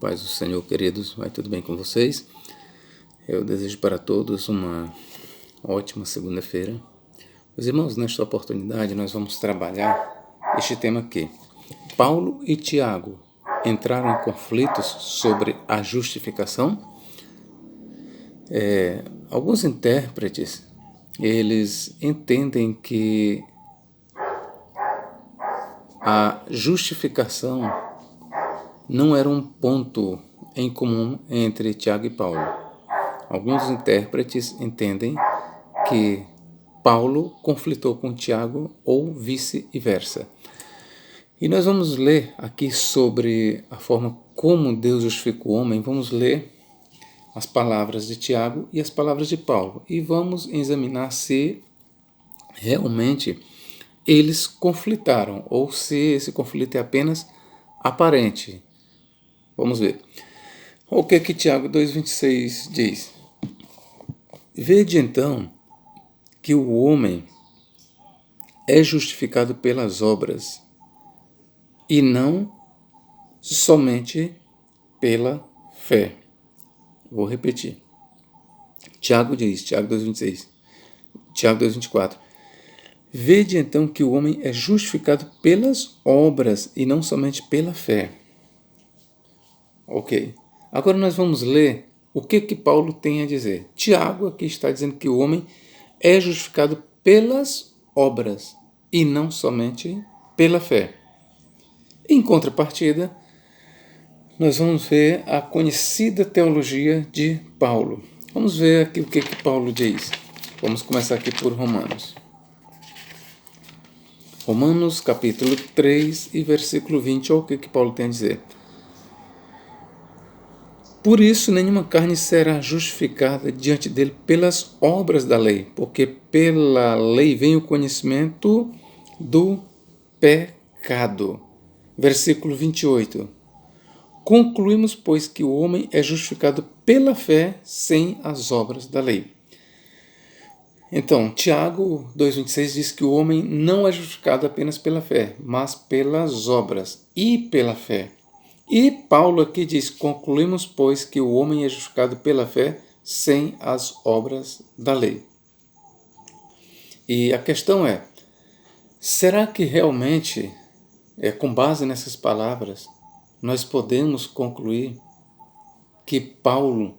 paz do Senhor, queridos, vai tudo bem com vocês? Eu desejo para todos uma ótima segunda-feira. Meus irmãos, nesta oportunidade nós vamos trabalhar este tema aqui. Paulo e Tiago entraram em conflitos sobre a justificação? Alguns intérpretes, eles entendem que a justificação não era um ponto em comum entre Tiago e Paulo. Alguns intérpretes entendem que Paulo conflitou com Tiago ou vice-versa. E nós vamos ler aqui sobre a forma como Deus justificou o homem. Vamos ler as palavras de Tiago e as palavras de Paulo. E vamos examinar se realmente eles conflitaram ou se esse conflito é apenas aparente. Vamos ver. O que Tiago 2,26 diz? Vede então que o homem é justificado pelas obras e não somente pela fé. Vou repetir. Tiago diz, Tiago 2,26, Tiago 2,24. Vede então que o homem é justificado pelas obras e não somente pela fé. Ok. Agora nós vamos ler o que Paulo tem a dizer. Tiago aqui está dizendo que o homem é justificado pelas obras e não somente pela fé. Em contrapartida, nós vamos ver a conhecida teologia de Paulo. Vamos ver aqui o que Paulo diz. Vamos começar aqui por Romanos. Romanos capítulo 3 e versículo 20, olha o que Paulo tem a dizer. Por isso, nenhuma carne será justificada diante dele pelas obras da lei, porque pela lei vem o conhecimento do pecado. Versículo 28. Concluímos, pois, que o homem é justificado pela fé sem as obras da lei. Então, Tiago 2,26 diz que o homem não é justificado apenas pela fé, mas pelas obras e pela fé. E Paulo aqui diz, concluímos, pois, que o homem é justificado pela fé sem as obras da lei. E a questão é, será que realmente, com base nessas palavras, nós podemos concluir que Paulo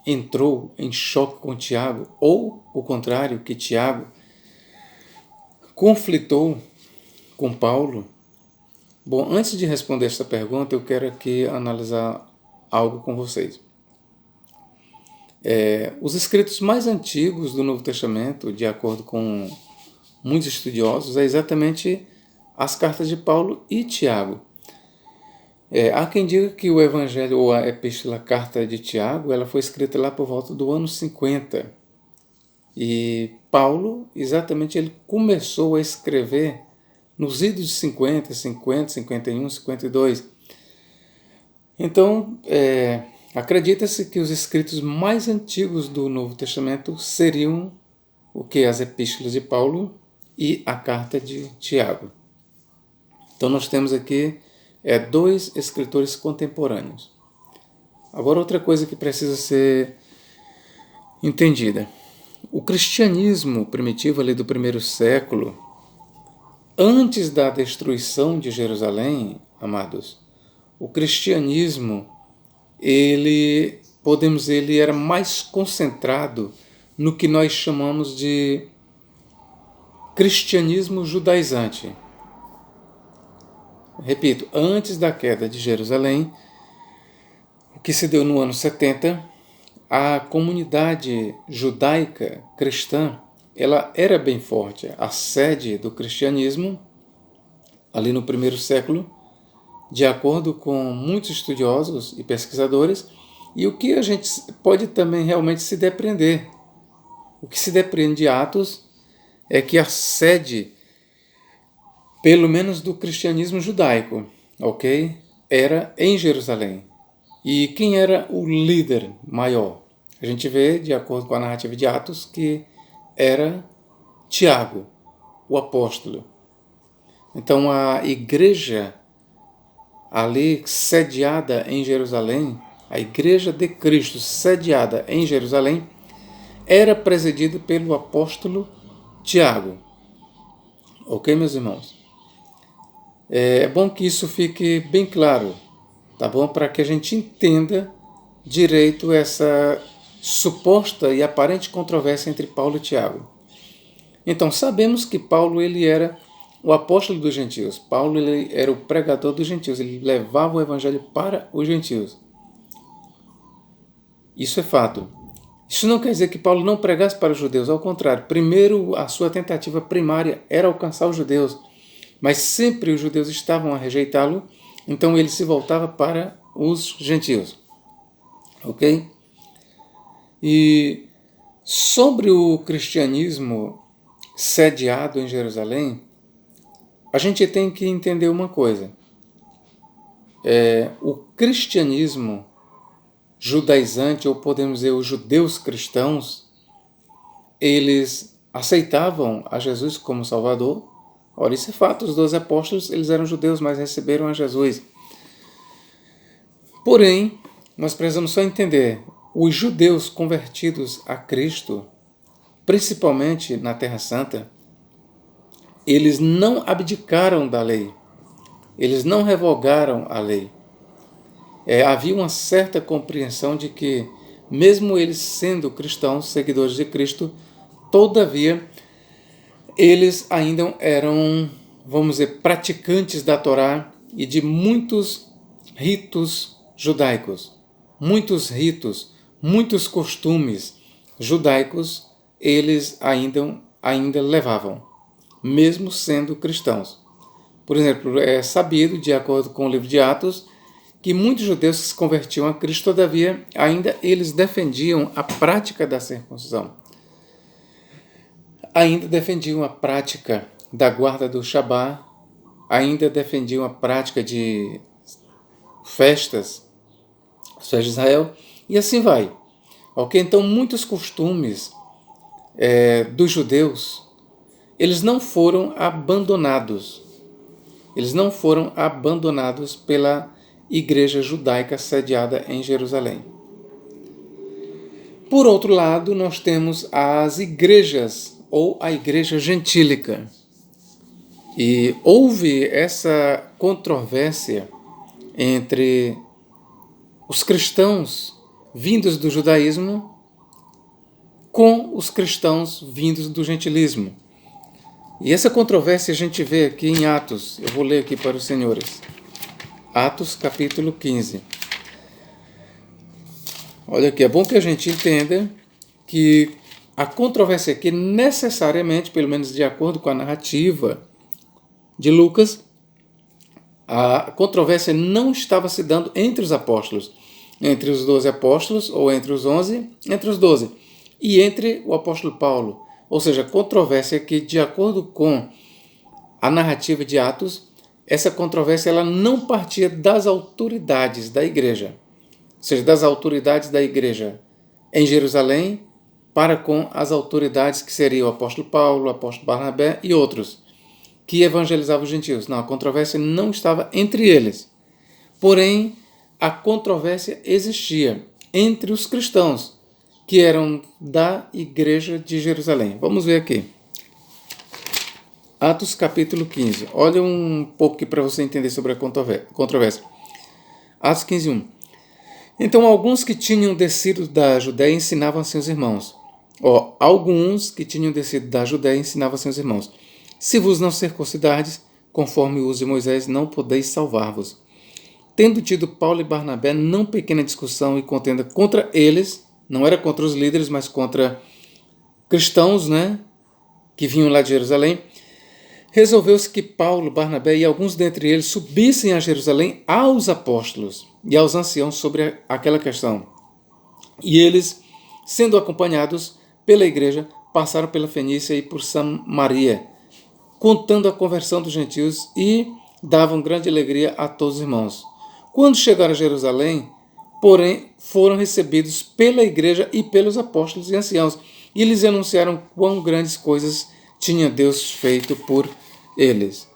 entrou em choque com Tiago, ou o contrário, que Tiago conflitou com Paulo? Bom, antes de responder esta pergunta, eu quero aqui analisar algo com vocês. Os escritos mais antigos do Novo Testamento, de acordo com muitos estudiosos, é exatamente as cartas de Paulo e Tiago. Há quem diga que o Evangelho ou a Epístola Carta de Tiago, ela foi escrita lá por volta do ano 50. E Paulo, exatamente, ele começou a escrever nos idos de 50, 51, 52. Então, acredita-se que os escritos mais antigos do Novo Testamento seriam as epístolas de Paulo e a carta de Tiago. Então, nós temos aqui dois escritores contemporâneos. Agora, outra coisa que precisa ser entendida. O cristianismo primitivo ali do primeiro século, antes da destruição de Jerusalém, amados, o cristianismo, ele era mais concentrado no que nós chamamos de cristianismo judaizante. Repito, antes da queda de Jerusalém, o que se deu no ano 70, a comunidade judaica cristã, ela era bem forte. A sede do cristianismo, ali no primeiro século, de acordo com muitos estudiosos e pesquisadores, e o que a gente pode também realmente se depreender. O que se depreende de Atos é que a sede, pelo menos do cristianismo judaico, ok, era em Jerusalém. E quem era o líder maior? A gente vê, de acordo com a narrativa de Atos, que era Tiago, o apóstolo. Então a igreja ali sediada em Jerusalém, a Igreja de Cristo sediada em Jerusalém, era presidida pelo apóstolo Tiago. Ok, meus irmãos? É bom que isso fique bem claro, tá bom? Para que a gente entenda direito essa suposta e aparente controvérsia entre Paulo e Tiago. Então, sabemos que Paulo ele era o apóstolo dos gentios. Paulo ele era o pregador dos gentios, ele levava o evangelho para os gentios. Isso é fato. Isso não quer dizer que Paulo não pregasse para os judeus, ao contrário. Primeiro, a sua tentativa primária era alcançar os judeus, mas sempre os judeus estavam a rejeitá-lo, então ele se voltava para os gentios. Ok? E sobre o cristianismo sediado em Jerusalém, a gente tem que entender uma coisa. O cristianismo judaizante, ou podemos dizer os judeus cristãos, eles aceitavam a Jesus como Salvador. Ora, isso é fato, os 12 apóstolos eles eram judeus, mas receberam a Jesus. Porém, nós precisamos só entender, os judeus convertidos a Cristo, principalmente na Terra Santa, eles não abdicaram da lei, eles não revogaram a lei. Havia uma certa compreensão de que, mesmo eles sendo cristãos, seguidores de Cristo, todavia, eles ainda eram, vamos dizer, praticantes da Torá e de muitos ritos judaicos. Muitos ritos, muitos costumes judaicos, eles ainda levavam, mesmo sendo cristãos. Por exemplo, é sabido, de acordo com o livro de Atos, que muitos judeus que se convertiam a Cristo, todavia, ainda eles defendiam a prática da circuncisão. Ainda defendiam a prática da guarda do Shabá, ainda defendiam a prática de festas de Israel, e assim vai. Ok? Então, muitos costumes dos judeus, eles não foram abandonados. Eles não foram abandonados pela igreja judaica sediada em Jerusalém. Por outro lado, nós temos as igrejas, ou a igreja gentílica. E houve essa controvérsia entre os cristãos vindos do judaísmo com os cristãos vindos do gentilismo. E essa controvérsia a gente vê aqui em Atos. Eu vou ler aqui para os senhores. Atos capítulo 15. Olha aqui, é bom que a gente entenda que a controvérsia aqui necessariamente, pelo menos de acordo com a narrativa de Lucas, a controvérsia não estava se dando entre os apóstolos, entre os 12 apóstolos, ou entre os 11, entre os 12, e entre o apóstolo Paulo. Ou seja, a controvérsia que, de acordo com a narrativa de Atos, essa controvérsia ela não partia das autoridades da igreja, ou seja, das autoridades da igreja em Jerusalém para com as autoridades que seriam o apóstolo Paulo, o apóstolo Barnabé e outros, que evangelizavam os gentios. Não, a controvérsia não estava entre eles. Porém, a controvérsia existia entre os cristãos, que eram da igreja de Jerusalém. Vamos ver aqui. Atos capítulo 15. Olha um pouco aqui para você entender sobre a controvérsia. Atos 15, 1. Então, alguns que tinham descido da Judéia ensinavam a seus irmãos. Alguns que tinham descido da Judéia ensinavam a seus irmãos. Se vos não circuncidardes, conforme o uso de Moisés, não podeis salvar-vos. Tendo tido Paulo e Barnabé não pequena discussão e contenda contra eles, não era contra os líderes, mas contra cristãos, que vinham lá de Jerusalém, resolveu-se que Paulo, Barnabé e alguns dentre eles subissem a Jerusalém aos apóstolos e aos anciãos sobre aquela questão. E eles, sendo acompanhados pela igreja, passaram pela Fenícia e por Samaria, contando a conversão dos gentios e davam grande alegria a todos os irmãos. Quando chegaram a Jerusalém, porém, foram recebidos pela igreja e pelos apóstolos e anciãos, e lhes anunciaram quão grandes coisas tinha Deus feito por eles.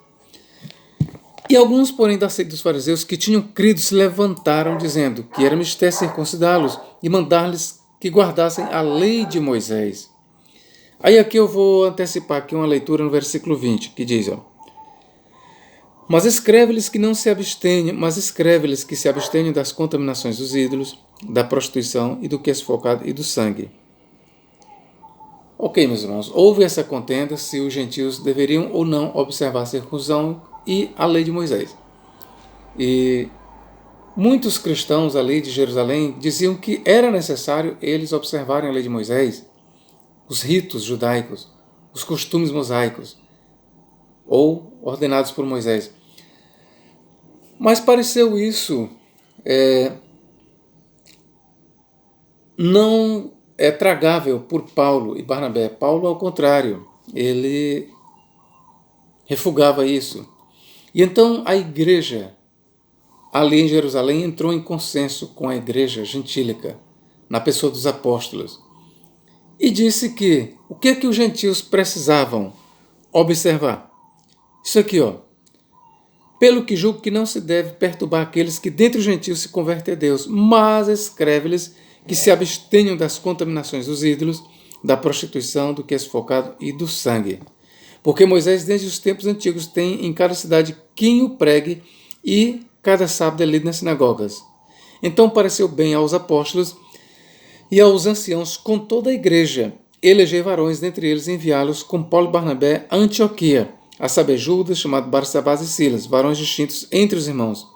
E alguns, porém, da seita dos fariseus que tinham crido se levantaram, dizendo que era mister circuncidá-los e mandar-lhes que guardassem a lei de Moisés. Aí aqui eu vou antecipar aqui uma leitura no versículo 20, que diz, mas escreve-lhes que se abstenham das contaminações dos ídolos, da prostituição e do que é sufocado e do sangue. Ok, meus irmãos, houve essa contenda se os gentios deveriam ou não observar a circuncisão e a lei de Moisés. E muitos cristãos ali de Jerusalém diziam que era necessário eles observarem a lei de Moisés, os ritos judaicos, os costumes mosaicos, ou ordenados por Moisés. Mas pareceu isso não é tragável por Paulo e Barnabé. Paulo, ao contrário, ele refugava isso. E então a igreja ali em Jerusalém entrou em consenso com a igreja gentílica, na pessoa dos apóstolos, e disse que o que é que os gentios precisavam observar? Isso aqui, pelo que julgo que não se deve perturbar aqueles que dentre os gentios se convertem a Deus, mas escreve-lhes que se abstenham das contaminações dos ídolos, da prostituição, do que é sufocado e do sangue. Porque Moisés, desde os tempos antigos, tem em cada cidade quem o pregue e cada sábado é lido nas sinagogas. Então pareceu bem aos apóstolos e aos anciãos com toda a igreja eleger varões, dentre eles enviá-los com Paulo e Barnabé a Antioquia, a saber, Judas, chamado Barsabás e Silas, varões distintos entre os irmãos.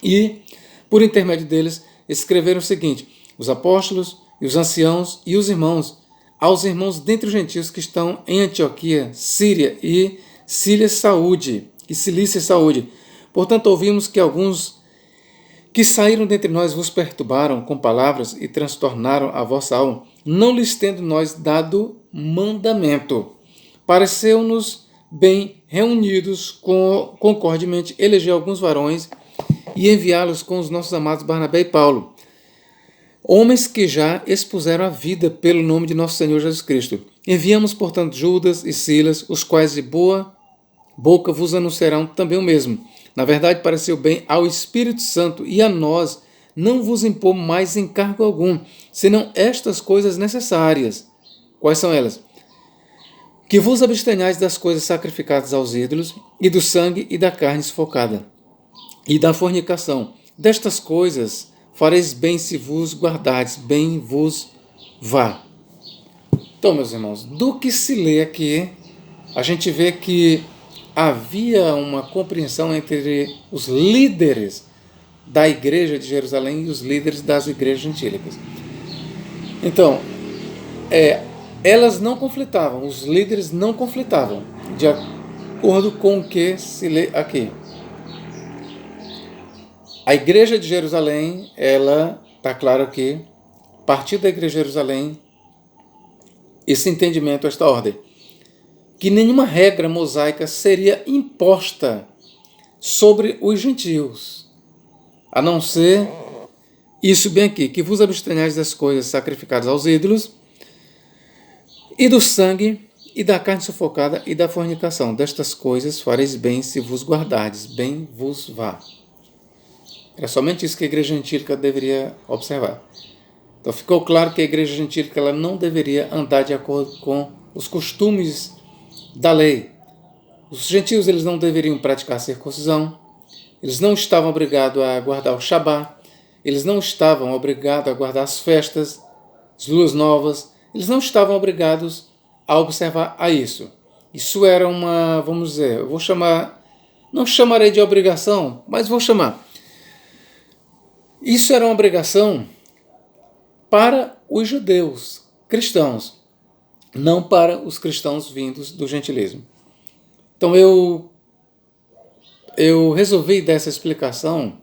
E, por intermédio deles, escreveram o seguinte: os apóstolos e os anciãos e os irmãos, aos irmãos dentre os gentios que estão em Antioquia, Síria e Cilícia Saúde. Portanto, ouvimos que alguns que saíram dentre nós vos perturbaram com palavras e transtornaram a vossa alma, não lhes tendo nós dado mandamento. Pareceu-nos bem reunidos concordemente eleger alguns varões e enviá-los com os nossos amados Barnabé e Paulo, homens que já expuseram a vida pelo nome de nosso Senhor Jesus Cristo. Enviamos, portanto, Judas e Silas, os quais de boa boca vos anunciarão também o mesmo. Na verdade, pareceu bem ao Espírito Santo e a nós não vos impor mais encargo algum, senão estas coisas necessárias. Quais são elas? Que vos abstenhais das coisas sacrificadas aos ídolos, e do sangue e da carne sufocada, e da fornicação. Destas coisas fareis bem se vos guardardes, bem vos vá. Então, meus irmãos, do que se lê aqui, a gente vê que havia uma compreensão entre os líderes da igreja de Jerusalém e os líderes das igrejas gentílicas. Então, elas não conflitavam, os líderes não conflitavam, de acordo com o que se lê aqui. A igreja de Jerusalém, ela está claro que, a partir da igreja de Jerusalém, esse entendimento, esta ordem, que nenhuma regra mosaica seria imposta sobre os gentios, a não ser isso bem aqui, que vos abstenhais das coisas sacrificadas aos ídolos, e do sangue, e da carne sufocada, e da fornicação. Destas coisas fareis bem se vos guardardes, bem vos vá. Era somente isso que a igreja gentílica deveria observar. Então ficou claro que a igreja gentílica ela não deveria andar de acordo com os costumes da lei. Os gentios eles não deveriam praticar a circuncisão, eles não estavam obrigados a guardar o Shabá, eles não estavam obrigados a guardar as festas, as luas novas, eles não estavam obrigados a observar a isso. Isso era uma, vamos dizer, eu vou chamar, não chamarei de obrigação, mas vou chamar. Isso era uma obrigação para os judeus cristãos, não para os cristãos vindos do gentilismo. Então eu resolvi dar essa explicação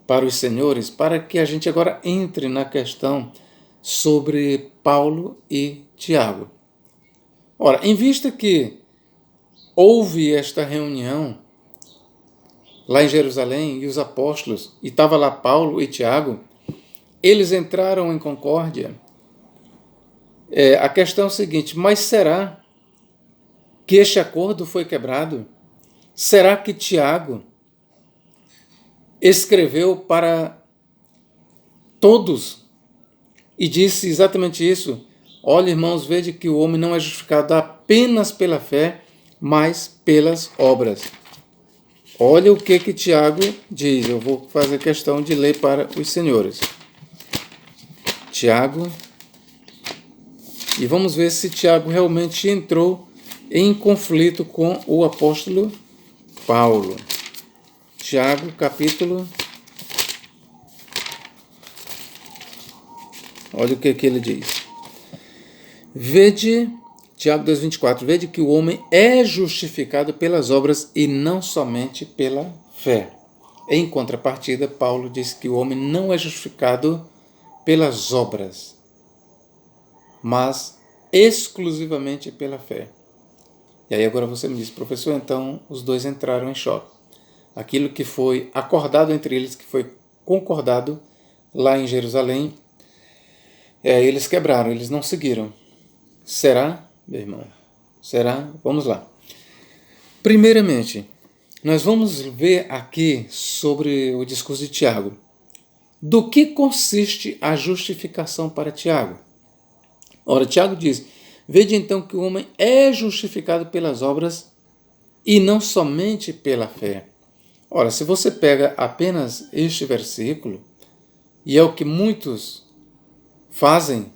para os senhores, para que a gente agora entre na questão sobre Paulo e Tiago. Ora, em vista que houve esta reunião lá em Jerusalém e os apóstolos, e estava lá Paulo e Tiago, eles entraram em concórdia. A questão é a seguinte: mas será que este acordo foi quebrado? Será que Tiago escreveu para todos e disse exatamente isso? Olha, irmãos, veja que o homem não é justificado apenas pela fé, mas pelas obras. Olha o que Tiago diz. Eu vou fazer questão de ler para os senhores. Tiago. E vamos ver se Tiago realmente entrou em conflito com o apóstolo Paulo. Tiago, capítulo... Olha o que ele diz. Vede, Tiago 2,24, vede que o homem é justificado pelas obras e não somente pela fé. Em contrapartida, Paulo diz que o homem não é justificado pelas obras, mas exclusivamente pela fé. E aí agora você me diz, professor, então os dois entraram em choque. Aquilo que foi acordado entre eles, que foi concordado lá em Jerusalém, eles quebraram, eles não seguiram. Será, meu irmão? Será? Vamos lá. Primeiramente, nós vamos ver aqui sobre o discurso de Tiago. Do que consiste a justificação para Tiago? Ora, Tiago diz, vede então que o homem é justificado pelas obras e não somente pela fé. Ora, se você pega apenas este versículo, e é o que muitos fazem,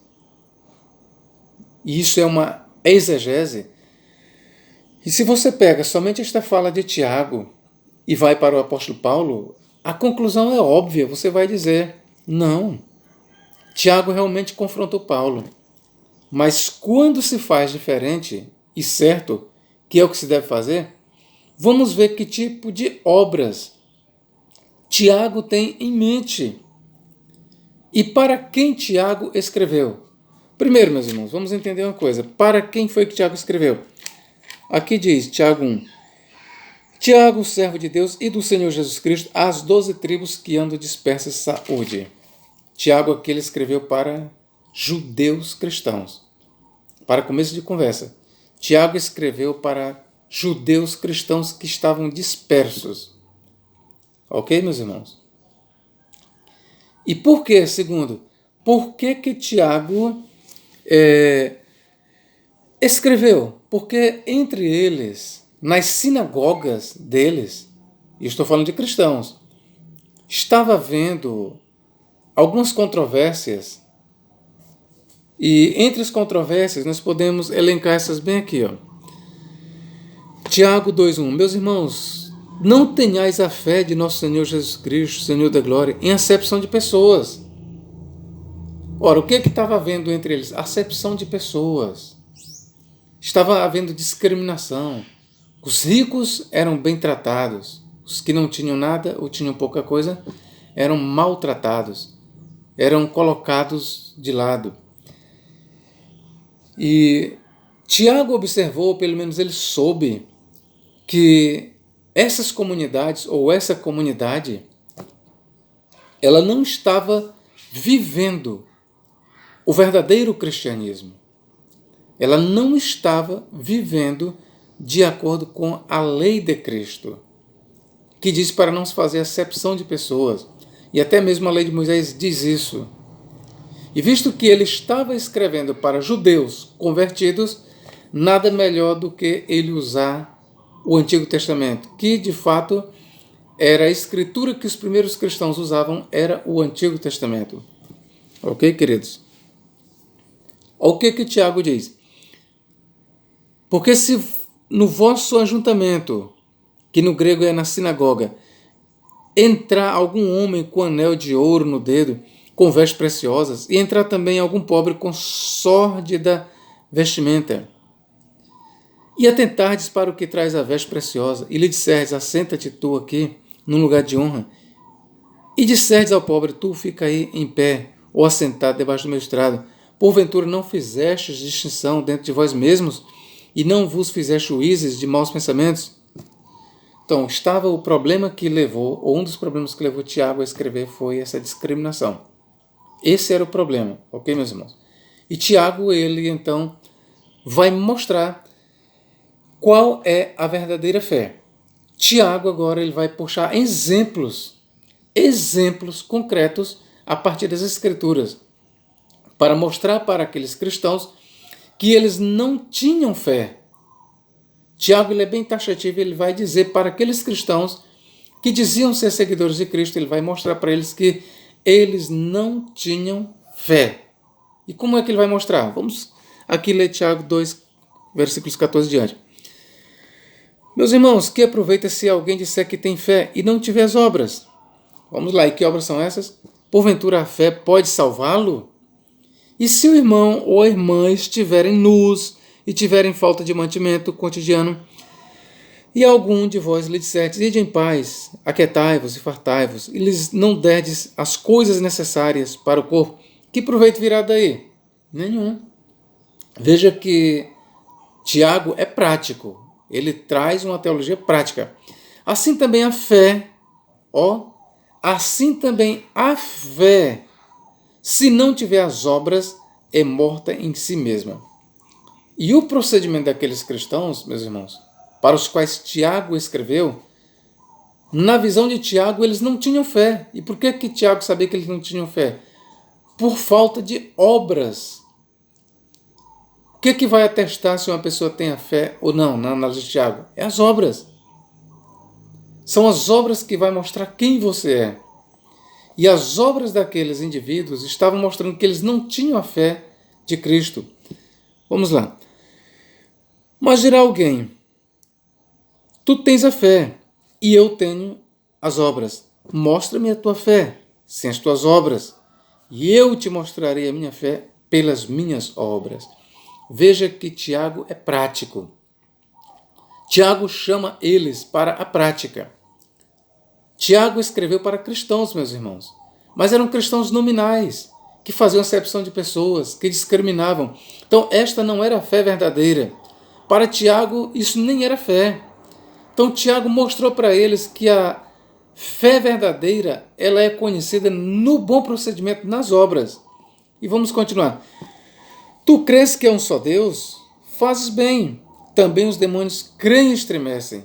e isso é uma exegese, e se você pega somente esta fala de Tiago e vai para o apóstolo Paulo, a conclusão é óbvia, você vai dizer, não, Tiago realmente confrontou Paulo, mas quando se faz diferente e certo, que é o que se deve fazer, vamos ver que tipo de obras Tiago tem em mente. E para quem Tiago escreveu? Primeiro, meus irmãos, vamos entender uma coisa. Para quem foi que Tiago escreveu? Aqui diz, Tiago 1. Tiago, servo de Deus e do Senhor Jesus Cristo, às 12 tribos que andam dispersas, saúde. Tiago aqui ele escreveu para judeus cristãos. Para começo de conversa, Tiago escreveu para judeus cristãos que estavam dispersos. Ok, meus irmãos? E por que, segundo, por que Tiago escreveu? Porque entre eles, nas sinagogas deles, e estou falando de cristãos, estava havendo algumas controvérsias. E entre as controvérsias, nós podemos elencar essas bem aqui. Tiago 2,1. Meus irmãos, não tenhais a fé de nosso Senhor Jesus Cristo, Senhor da glória, em acepção de pessoas. Ora, o que estava havendo entre eles? Acepção de pessoas. Estava havendo discriminação. Os ricos eram bem tratados. Os que não tinham nada ou tinham pouca coisa eram maltratados. Eram colocados de lado. E Tiago observou, pelo menos ele soube, que essas comunidades, ou essa comunidade, ela não estava vivendo o verdadeiro cristianismo. Ela não estava vivendo de acordo com a lei de Cristo, que diz para não se fazer acepção de pessoas. E até mesmo a lei de Moisés diz isso. E visto que ele estava escrevendo para judeus convertidos, nada melhor do que ele usar o Antigo Testamento, que de fato era a escritura que os primeiros cristãos usavam, era o Antigo Testamento. Ok, queridos? O que Tiago diz? Porque se no vosso ajuntamento, que no grego é na sinagoga, entrar algum homem com anel de ouro no dedo, com vestes preciosas, e entrar também algum pobre com sórdida vestimenta, e atentardes para o que traz a veste preciosa, e lhe disserdes, assenta-te tu aqui, num lugar de honra, e disserdes ao pobre, tu fica aí em pé, ou assentado debaixo do meu estrado, porventura não fizestes distinção dentro de vós mesmos, e não vos fizeste juízes de maus pensamentos? Então, estava o problema que levou, ou um dos problemas que levou Tiago a escrever foi essa discriminação. Esse era o problema, ok, meus irmãos? E Tiago, ele então vai mostrar qual é a verdadeira fé. Tiago agora ele vai puxar exemplos concretos a partir das Escrituras, para mostrar para aqueles cristãos que eles não tinham fé. Tiago ele é bem taxativo, ele vai dizer para aqueles cristãos que diziam ser seguidores de Cristo, ele vai mostrar para eles que eles não tinham fé. E como é que ele vai mostrar? Vamos aqui ler Tiago 2, versículos 14 diante. Meus irmãos, que aproveita se alguém disser que tem fé e não tiver as obras? Vamos lá, e que obras são essas? Porventura a fé pode salvá-lo? E se o irmão ou a irmã estiverem nus e tiverem falta de mantimento cotidiano, e algum de vós lhe disserdes, ide em paz, aquietai-vos e fartai-vos, e lhes não derdes as coisas necessárias para o corpo, que proveito virá daí? Nenhum. Veja que Tiago é prático, ele traz uma teologia prática. Assim também a fé, se não tiver as obras, é morta em si mesma. E o procedimento daqueles cristãos, meus irmãos, para os quais Tiago escreveu, na visão de Tiago, eles não tinham fé. E por que Tiago sabia que eles não tinham fé? Por falta de obras. O que vai atestar se uma pessoa tem a fé ou não, na análise de Tiago? É as obras. São as obras que vai mostrar quem você é. E as obras daqueles indivíduos estavam mostrando que eles não tinham a fé de Cristo. Vamos lá. Mas dirá alguém, tu tens a fé e eu tenho as obras. Mostra-me a tua fé sem as tuas obras, e eu te mostrarei a minha fé pelas minhas obras. Veja que Tiago é prático. Tiago chama eles para a prática. Tiago escreveu para cristãos, meus irmãos, mas eram cristãos nominais, que faziam acepção de pessoas, que discriminavam. Então, esta não era a fé verdadeira. Para Tiago, isso nem era fé. Então, Tiago mostrou para eles que a fé verdadeira ela é conhecida no bom procedimento, nas obras. E vamos continuar. Tu crês que é um só Deus? Fazes bem. Também os demônios creem e estremecem.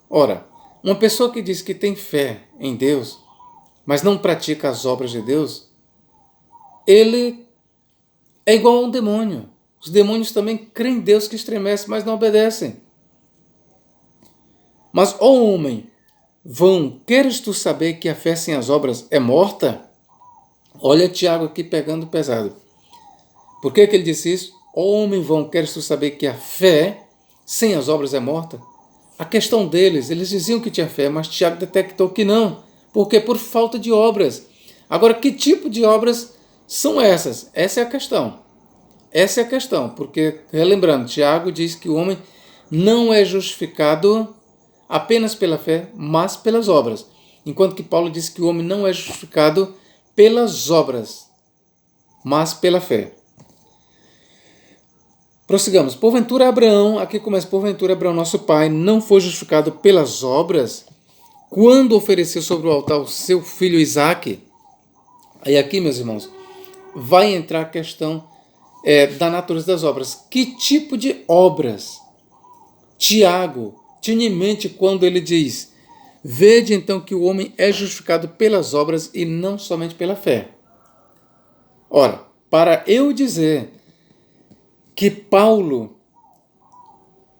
Ora, uma pessoa que diz que tem fé em Deus, mas não pratica as obras de Deus, ele é igual a um demônio. Os demônios também creem em Deus que estremece, mas não obedecem. Mas, ó homem, vão, queres tu saber que a fé sem as obras é morta? Olha Tiago aqui pegando pesado. Por que ele disse isso? Ó homem, vão, queres tu saber que a fé sem as obras é morta? A questão deles, eles diziam que tinha fé, mas Tiago detectou que não. Porque por falta de obras. Agora, que tipo de obras são essas? Essa é a questão. Essa é a questão, porque, relembrando, Tiago diz que o homem não é justificado apenas pela fé, mas pelas obras. Enquanto que Paulo diz que o homem não é justificado pelas obras, mas pela fé. Prossigamos. Porventura Abraão, aqui começa, porventura Abraão, nosso pai, não foi justificado pelas obras quando ofereceu sobre o altar o seu filho Isaque? Aí aqui, meus irmãos, vai entrar a questão da natureza das obras. Que tipo de obras Tiago tinha em mente quando ele diz: vede então que o homem é justificado pelas obras e não somente pela fé? Ora, para eu dizer que Paulo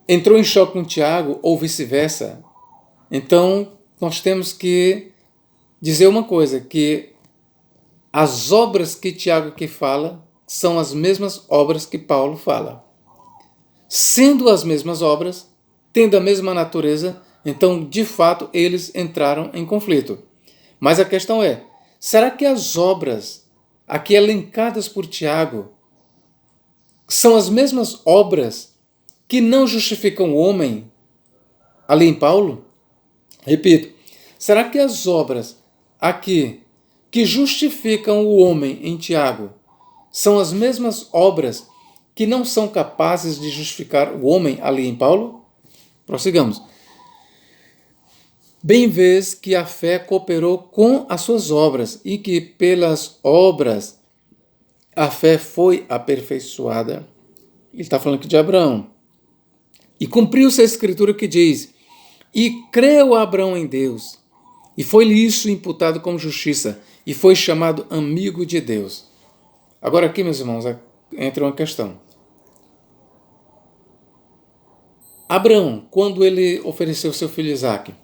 entrou em choque com Tiago ou vice-versa, então nós temos que dizer uma coisa, que as obras que Tiago aqui fala são as mesmas obras que Paulo fala. Sendo as mesmas obras, tendo a mesma natureza, então, de fato, eles entraram em conflito. Mas a questão é, será que as obras aqui elencadas por Tiago são as mesmas obras que não justificam o homem ali em Paulo? Repito, será que as obras aqui que justificam o homem em Tiago são as mesmas obras que não são capazes de justificar o homem ali em Paulo? Prossigamos. Bem vês que a fé cooperou com as suas obras e que pelas obras a fé foi aperfeiçoada. Ele está falando aqui de Abraão. E cumpriu-se a escritura que diz: E creu Abraão em Deus, e foi-lhe isso imputado como justiça, e foi chamado amigo de Deus. Agora aqui, meus irmãos, entra uma questão. Abraão, quando ele ofereceu seu filho Isaque,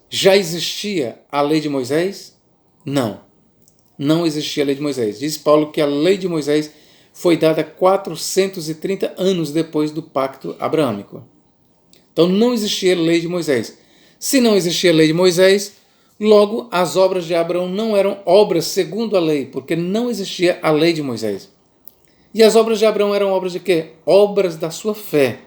já existia a lei de Moisés? Não, não existia a lei de Moisés. Diz Paulo que a lei de Moisés foi dada 430 anos depois do pacto abraâmico. Então não existia a lei de Moisés. Se não existia a lei de Moisés, logo as obras de Abraão não eram obras segundo a lei, porque não existia a lei de Moisés. E as obras de Abraão eram obras de quê? Obras da sua fé.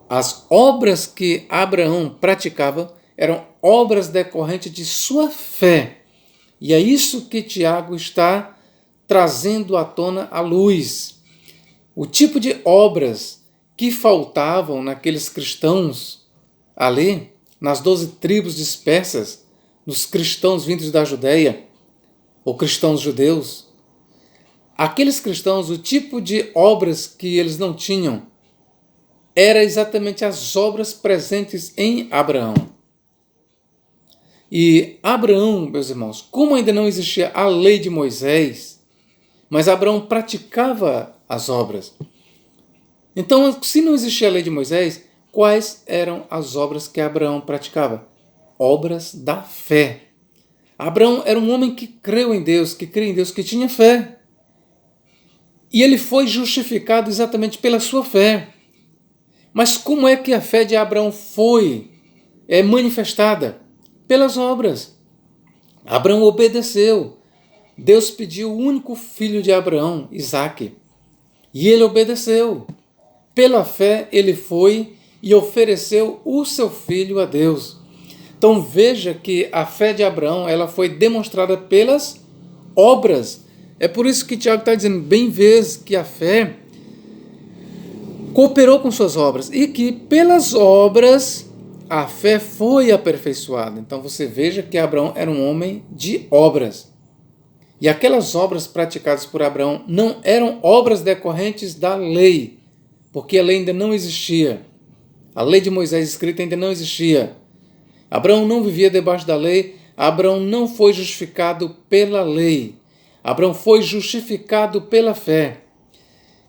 As obras que Abraão praticava eram obras decorrentes de sua fé. E é isso que Tiago está trazendo à tona à luz. O tipo de obras que faltavam naqueles cristãos ali, nas 12 tribos dispersas, nos cristãos vindos da Judéia, ou cristãos judeus. Aqueles cristãos, o tipo de obras que eles não tinham, era exatamente as obras presentes em Abraão. E Abraão, meus irmãos, como ainda não existia a lei de Moisés, mas Abraão praticava as obras. Então, se não existia a lei de Moisés, quais eram as obras que Abraão praticava? Obras da fé. Abraão era um homem que creu em Deus, que cria em Deus, que tinha fé. E ele foi justificado exatamente pela sua fé. Mas como é que a fé de Abraão foi manifestada? Pelas obras. Abraão obedeceu. Deus pediu o único filho de Abraão, Isaque. E ele obedeceu. Pela fé ele foi e ofereceu o seu filho a Deus. Então veja que a fé de Abraão ela foi demonstrada pelas obras. É por isso que Tiago está dizendo, bem vês que a fé cooperou com suas obras e que pelas obras a fé foi aperfeiçoada. Então você veja que Abraão era um homem de obras. E aquelas obras praticadas por Abraão não eram obras decorrentes da lei, porque a lei ainda não existia. A lei de Moisés escrita ainda não existia. Abraão não vivia debaixo da lei, Abraão não foi justificado pela lei. Abraão foi justificado pela fé.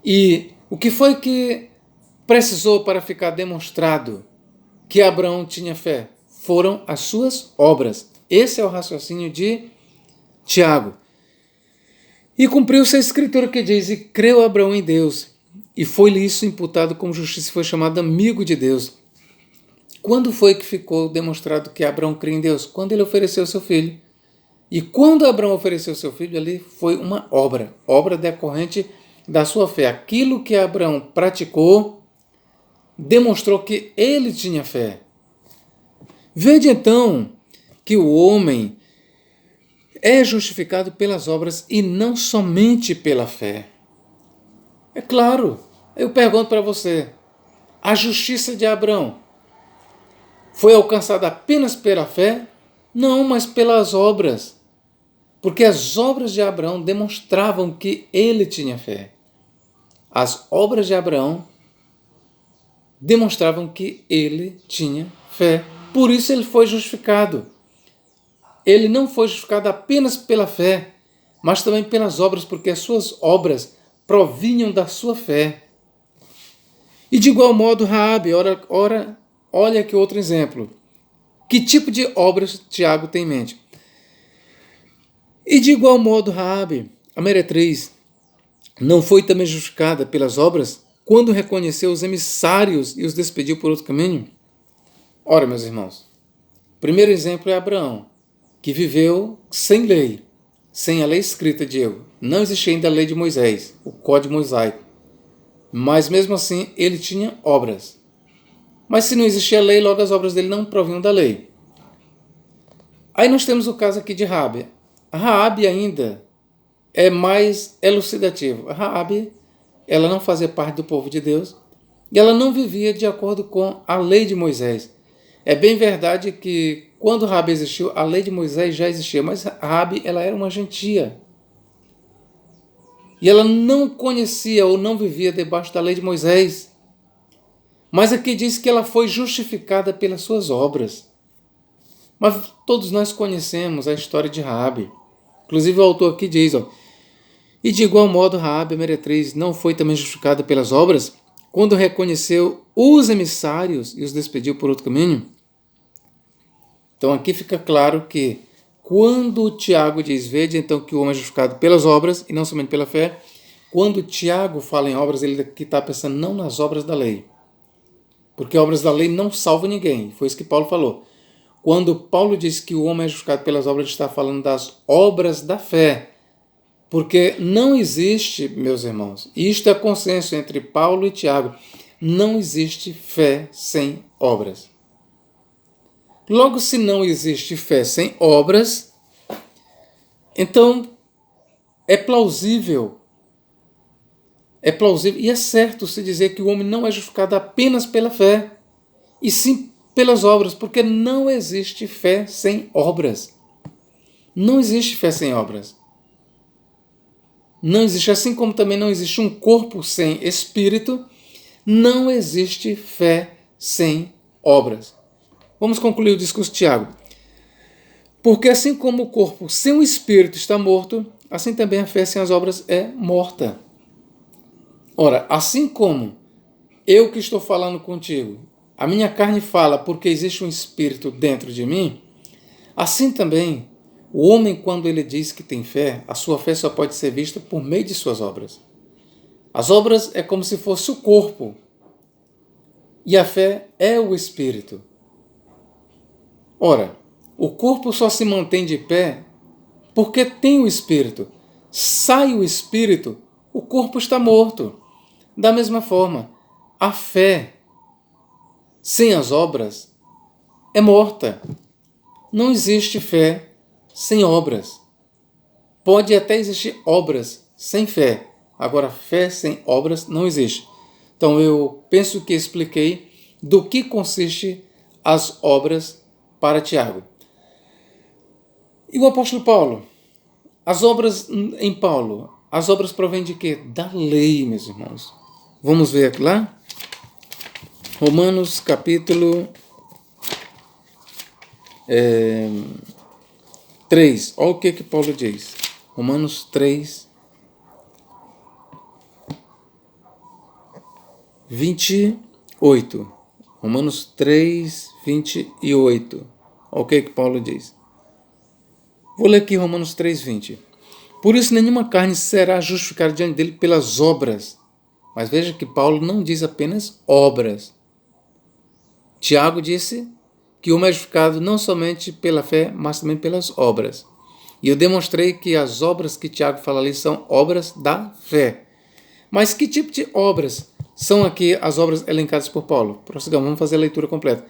E o que foi que precisou para ficar demonstrado que Abraão tinha fé? Foram as suas obras. Esse é o raciocínio de Tiago. E cumpriu-se a escritura que diz, e creu Abraão em Deus, e foi-lhe isso imputado como justiça e foi chamado amigo de Deus. Quando foi que ficou demonstrado que Abraão cria em Deus? Quando ele ofereceu seu filho. E quando Abraão ofereceu seu filho, ali foi uma obra decorrente da sua fé. Aquilo que Abraão praticou demonstrou que ele tinha fé. Veja então que o homem é justificado pelas obras e não somente pela fé. É claro, eu pergunto para você, a justiça de Abraão foi alcançada apenas pela fé? Não, mas pelas obras. Porque as obras de Abraão demonstravam que ele tinha fé. As obras de Abraão demonstravam que ele tinha fé. Por isso ele foi justificado. Ele não foi justificado apenas pela fé, mas também pelas obras, porque as suas obras provinham da sua fé. E de igual modo, Raabe, olha aqui outro exemplo. Que tipo de obras Tiago tem em mente? E de igual modo, Raabe, a meretriz, não foi também justificada pelas obras quando reconheceu os emissários e os despediu por outro caminho? Ora, meus irmãos, o primeiro exemplo é Abraão, que viveu sem lei, sem a lei escrita, Diego. Não existia ainda a lei de Moisés, o código mosaico. Mas mesmo assim, ele tinha obras. Mas se não existia lei, logo as obras dele não provinham da lei. Aí nós temos o caso aqui de Raabe. A Raabe ainda é mais elucidativo. A Raabe, ela não fazia parte do povo de Deus e ela não vivia de acordo com a lei de Moisés. É bem verdade que quando Raabe existiu, a lei de Moisés já existia, mas Raabe, ela era uma gentia. E ela não conhecia ou não vivia debaixo da lei de Moisés. Mas aqui diz que ela foi justificada pelas suas obras. Mas todos nós conhecemos a história de Raabe. Inclusive o autor aqui diz, e de igual modo Raabe, a meretriz, não foi também justificada pelas obras, quando reconheceu os emissários e os despediu por outro caminho? Então aqui fica claro que quando Tiago diz, vede então que o homem é justificado pelas obras e não somente pela fé, quando Tiago fala em obras, ele aqui está pensando não nas obras da lei, porque obras da lei não salvam ninguém, foi isso que Paulo falou. Quando Paulo diz que o homem é justificado pelas obras, ele está falando das obras da fé, porque não existe, meus irmãos, e isto é consenso entre Paulo e Tiago, não existe fé sem obras. Logo, se não existe fé sem obras, então é plausível e é certo se dizer que o homem não é justificado apenas pela fé, e sim pelas obras, porque não existe fé sem obras. Não existe fé sem obras. Não existe, assim como também não existe um corpo sem espírito, não existe fé sem obras. Vamos concluir o discurso de Tiago. Porque assim como o corpo sem o espírito está morto, assim também a fé sem as obras é morta. Ora, assim como eu que estou falando contigo, a minha carne fala porque existe um espírito dentro de mim, assim também o homem, quando ele diz que tem fé, a sua fé só pode ser vista por meio de suas obras. As obras é como se fosse o corpo e a fé é o espírito. Ora, o corpo só se mantém de pé porque tem o espírito. Sai o espírito, o corpo está morto. Da mesma forma, a fé sem as obras é morta. Não existe fé sem obras. Pode até existir obras sem fé. Agora, fé sem obras não existe. Então, eu penso que expliquei do que consiste as obras para Tiago. E o apóstolo Paulo? As obras em Paulo, as obras provêm de quê? Da lei, meus irmãos. Vamos ver aqui lá? Romanos capítulo 3. Olha o que Paulo diz. Romanos 3, 28. Romanos 3, 28. Olha o que Paulo diz. Vou ler aqui Romanos 3, 20. Por isso nenhuma carne será justificada diante dele pelas obras. Mas veja que Paulo não diz apenas obras. Tiago disse que o homem é justificado não somente pela fé, mas também pelas obras. E eu demonstrei que as obras que Tiago fala ali são obras da fé. Mas que tipo de obras são aqui as obras elencadas por Paulo? Prossigamos, vamos fazer a leitura completa.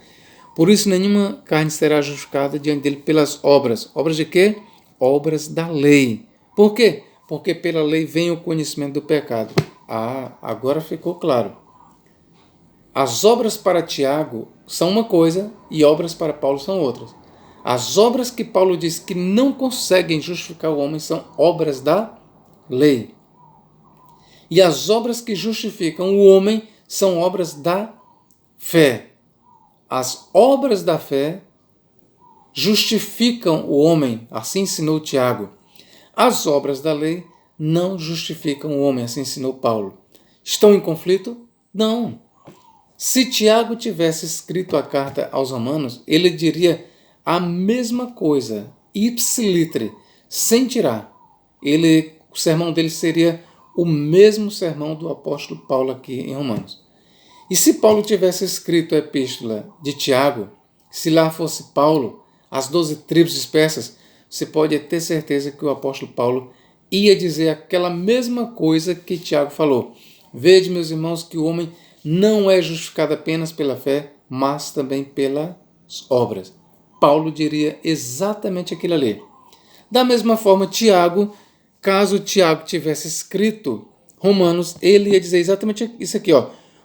Por isso nenhuma carne será justificada diante dele pelas obras. Obras de quê? Obras da lei. Por quê? Porque pela lei vem o conhecimento do pecado. Agora ficou claro. As obras para Tiago são uma coisa e obras para Paulo são outras. As obras que Paulo diz que não conseguem justificar o homem são obras da lei. E as obras que justificam o homem são obras da fé. As obras da fé justificam o homem, assim ensinou Tiago. As obras da lei não justificam o homem, assim ensinou Paulo. Estão em conflito? Não. Se Tiago tivesse escrito a carta aos Romanos, ele diria a mesma coisa, ipsiliter, sem tirar. O sermão dele seria o mesmo sermão do apóstolo Paulo aqui em Romanos. E se Paulo tivesse escrito a epístola de Tiago, se lá fosse Paulo, as 12 tribos dispersas, você pode ter certeza que o apóstolo Paulo ia dizer aquela mesma coisa que Tiago falou. Vede, meus irmãos, que o homem não é justificado apenas pela fé, mas também pelas obras. Paulo diria exatamente aquilo ali. Da mesma forma, Tiago, caso Tiago tivesse escrito Romanos, ele ia dizer exatamente isso aqui,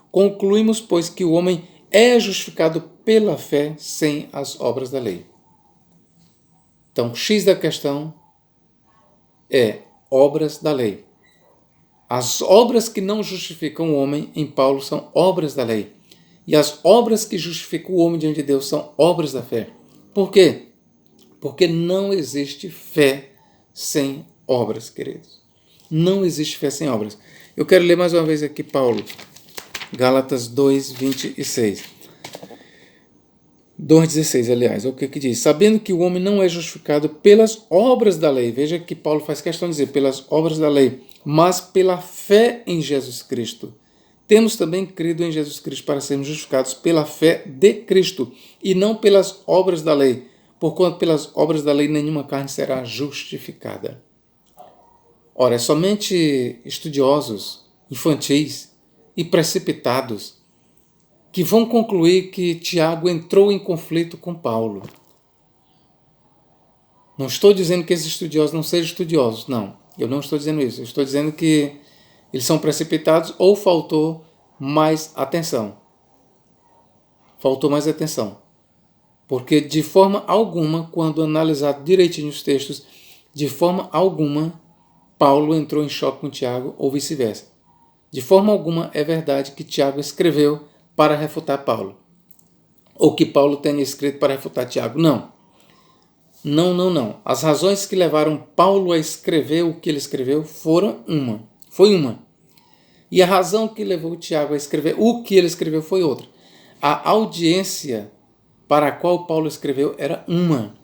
Concluímos, pois, que o homem é justificado pela fé sem as obras da lei. Então, X da questão é obras da lei. As obras que não justificam o homem em Paulo são obras da lei. E as obras que justificam o homem diante de Deus são obras da fé. Por quê? Porque não existe fé sem obras, queridos. Não existe fé sem obras. Eu quero ler mais uma vez aqui Paulo, Gálatas 2, 26. 2,16, aliás, é o que diz? Sabendo que o homem não é justificado pelas obras da lei. Veja que Paulo faz questão de dizer, pelas obras da lei, mas pela fé em Jesus Cristo. Temos também crido em Jesus Cristo para sermos justificados pela fé de Cristo e não pelas obras da lei, porquanto pelas obras da lei nenhuma carne será justificada. Ora, é somente estudiosos, infantis e precipitados que vão concluir que Tiago entrou em conflito com Paulo. Não estou dizendo que esses estudiosos não sejam estudiosos, não. Eu não estou dizendo isso. Eu estou dizendo que eles são precipitados ou faltou mais atenção. Faltou mais atenção. Porque de forma alguma, quando analisado direitinho os textos, de forma alguma, Paulo entrou em choque com Tiago ou vice-versa. De forma alguma é verdade que Tiago escreveu para refutar Paulo. Ou que Paulo tenha escrito para refutar Tiago. Não. Não. As razões que levaram Paulo a escrever o que ele escreveu foi uma. E a razão que levou Tiago a escrever o que ele escreveu foi outra. A audiência para a qual Paulo escreveu era uma.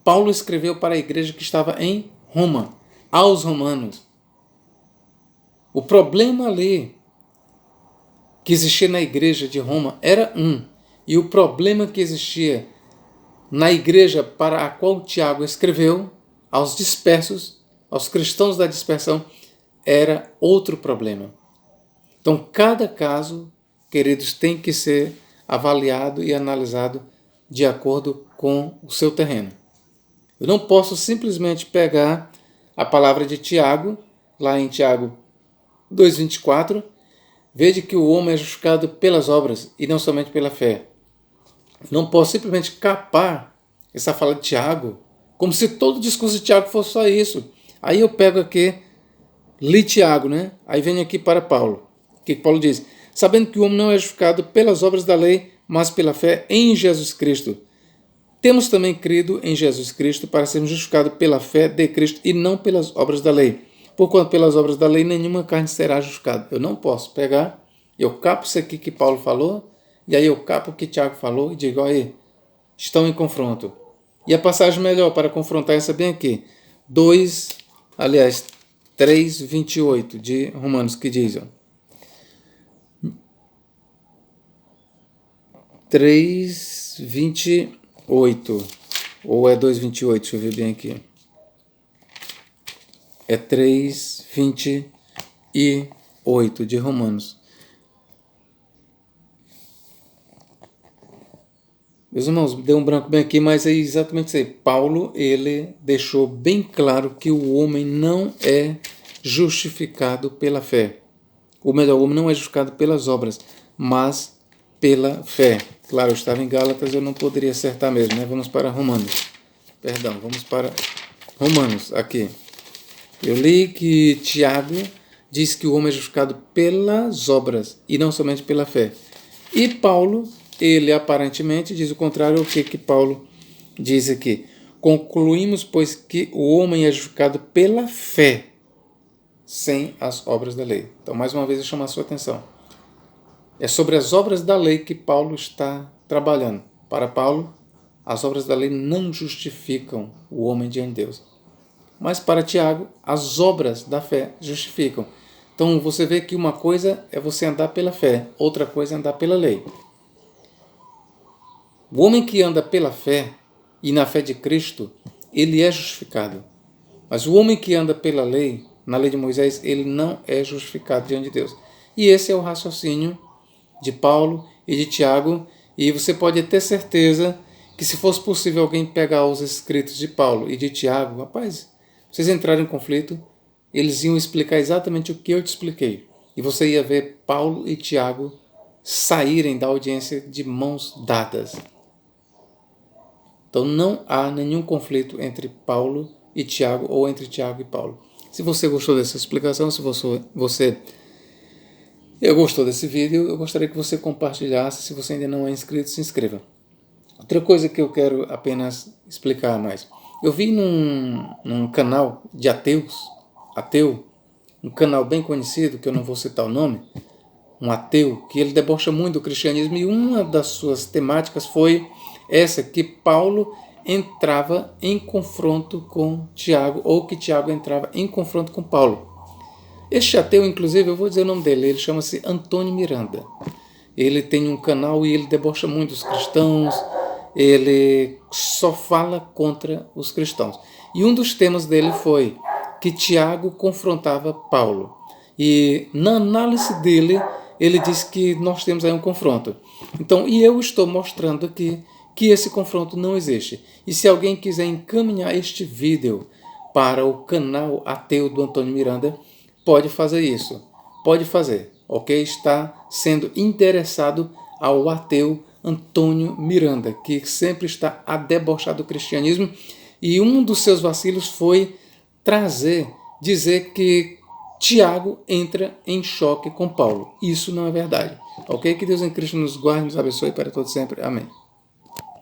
Paulo escreveu para a igreja que estava em Roma, aos romanos. O problema ali que existia na igreja de Roma era um. E o problema que existia na igreja para a qual Tiago escreveu, aos dispersos, aos cristãos da dispersão, era outro problema. Então, cada caso, queridos, tem que ser avaliado e analisado de acordo com o seu terreno. Eu não posso simplesmente pegar a palavra de Tiago, lá em Tiago 2,24, veja que o homem é justificado pelas obras e não somente pela fé. Não posso simplesmente capar essa fala de Tiago, como se todo o discurso de Tiago fosse só isso. Aí eu pego aqui, li Tiago, né? Aí venho aqui para Paulo. O que Paulo diz? Sabendo que o homem não é justificado pelas obras da lei, mas pela fé em Jesus Cristo. Temos também crido em Jesus Cristo para sermos justificados pela fé de Cristo e não pelas obras da lei. Porquanto pelas obras da lei nenhuma carne será justificada. Eu não posso pegar, eu capo isso aqui que Paulo falou, e aí eu capo o que Tiago falou e digo, aí, estão em confronto. E a passagem melhor para confrontar essa bem aqui. 3:28 de Romanos, que diz, ó. 3:28, ou é 2:28, deixa eu ver bem aqui. É 3:28 de Romanos. Meus irmãos, deu um branco bem aqui, mas é exatamente isso aí. Paulo, ele deixou bem claro que o homem não é justificado pela fé. Ou melhor, o homem não é justificado pelas obras, mas pela fé. Claro, eu estava em Gálatas, eu não poderia acertar mesmo, né? Vamos para Romanos. Perdão, vamos para Romanos, aqui. Eu li que Tiago diz que o homem é justificado pelas obras e não somente pela fé. E Paulo, ele aparentemente diz o contrário ao que Paulo diz aqui. Concluímos, pois, que o homem é justificado pela fé, sem as obras da lei. Então, mais uma vez, eu chamo a sua atenção. É sobre as obras da lei que Paulo está trabalhando. Para Paulo, as obras da lei não justificam o homem diante de Deus. Mas para Tiago, as obras da fé justificam. Então você vê que uma coisa é você andar pela fé, outra coisa é andar pela lei. O homem que anda pela fé e na fé de Cristo, ele é justificado. Mas o homem que anda pela lei, na lei de Moisés, ele não é justificado diante de Deus. E esse é o raciocínio de Paulo e de Tiago, e você pode ter certeza que se fosse possível alguém pegar os escritos de Paulo e de Tiago, rapaz, vocês entraram em conflito, eles iam explicar exatamente o que eu te expliquei. E você ia ver Paulo e Tiago saírem da audiência de mãos dadas. Então não há nenhum conflito entre Paulo e Tiago ou entre Tiago e Paulo. Se você gostou dessa explicação, se você Eu gostou desse vídeo, eu gostaria que você compartilhasse. Se você ainda não é inscrito, se inscreva. Outra coisa que eu quero apenas explicar mais. Eu vi num canal de ateu, um canal bem conhecido, que eu não vou citar o nome, um ateu, que ele debocha muito do cristianismo, e uma das suas temáticas foi essa, que Paulo entrava em confronto com Tiago, ou que Tiago entrava em confronto com Paulo. Este ateu, inclusive, eu vou dizer o nome dele, ele chama-se Antônio Miranda. Ele tem um canal e ele debocha muito dos cristãos, ele só fala contra os cristãos. E um dos temas dele foi que Tiago confrontava Paulo. E na análise dele, ele diz que nós temos aí um confronto. Então, e eu estou mostrando aqui que esse confronto não existe. E se alguém quiser encaminhar este vídeo para o canal ateu do Antônio Miranda, pode fazer isso. Pode fazer, ok? Está sendo endereçado ao ateu Antônio Miranda, que sempre está a debochar do cristianismo. E um dos seus vacilos foi dizer que Tiago entra em choque com Paulo. Isso não é verdade. Ok? Que Deus em Cristo nos guarde e nos abençoe para todos sempre. Amém.